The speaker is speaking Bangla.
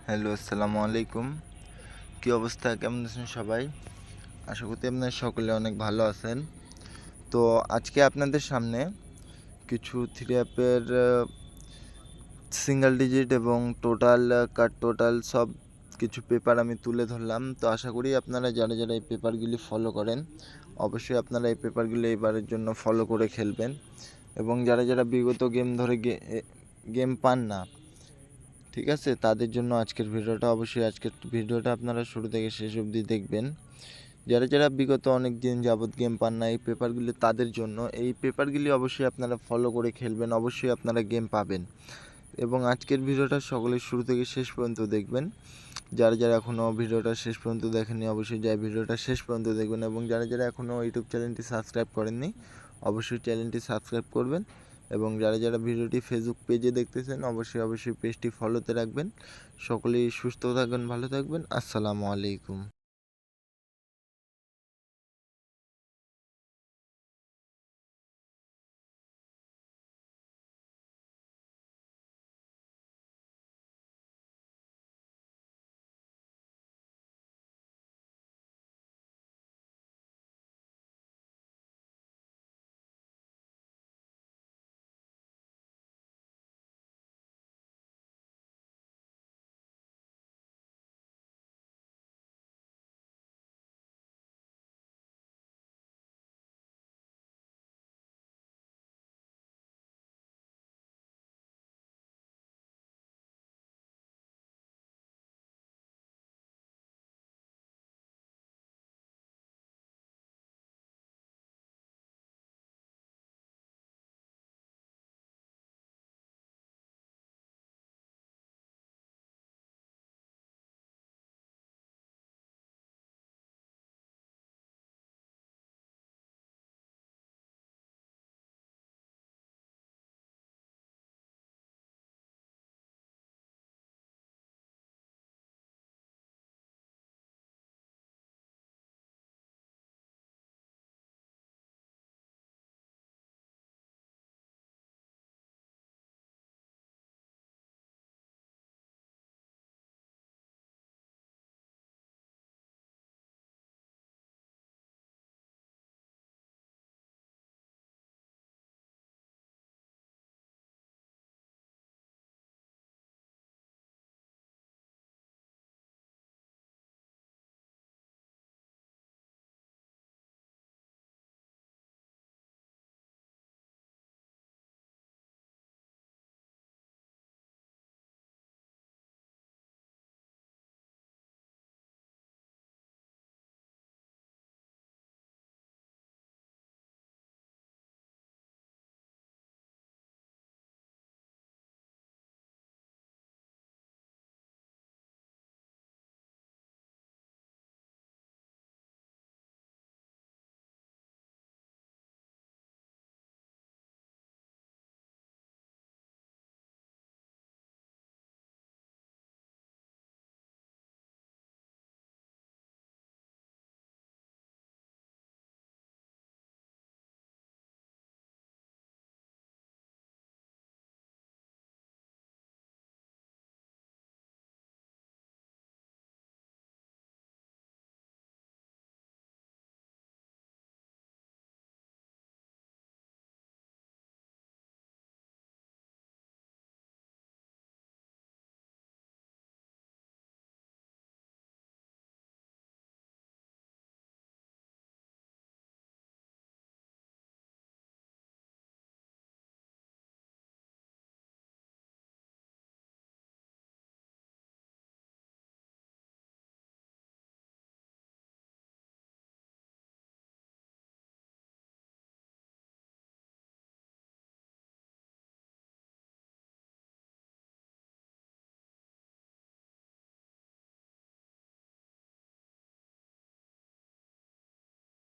হ্যালো, আসসালামু আলাইকুম। কী অবস্থা? কেমন আছেন সবাই? আশা করছি আপনারা সকলে অনেক ভালো আছেন। তো আজকে আপনাদের সামনে কিছু থ্রি অ্যাপের সিঙ্গেল ডিজিট এবং টোটাল সব কিছু পেপার আমি তুলে ধরলাম। তো আশা করি আপনারা যারা এই পেপারগুলি ফলো করেন, অবশ্যই আপনারা এই পেপারগুলি এবারের জন্য ফলো করে খেলবেন। এবং যারা বিগত গেম পান না, ঠিক আছে, তাদের জন্য আজকের ভিডিওটা আপনারা শুরু থেকে শেষ অবধি দেখবেন। যারা বিগত অনেক দিন যাবৎ গেম পান না, এই পেপারগুলি তাদের জন্য। এই পেপারগুলি অবশ্যই আপনারা ফলো করে খেলবেন, অবশ্যই আপনারা গেম পাবেন। এবং আজকের ভিডিওটা সকলে শুরু থেকে শেষ পর্যন্ত দেখবেন। যারা এখনও ভিডিওটা শেষ পর্যন্ত দেখেননি, অবশ্যই ভিডিওটা শেষ পর্যন্ত দেখবেন। এবং যারা এখনও ইউটিউব চ্যানেলটি সাবস্ক্রাইব করেননি, অবশ্যই চ্যানেলটি সাবস্ক্রাইব করবেন। এবং যারা ভিডিওটি ফেসবুক পেজে দেখতেছেন, অবশ্যই পেজটি ফলোতে রাখবেন। সকলেই সুস্থ থাকবেন, ভালো থাকবেন। আসসালামু আলাইকুম।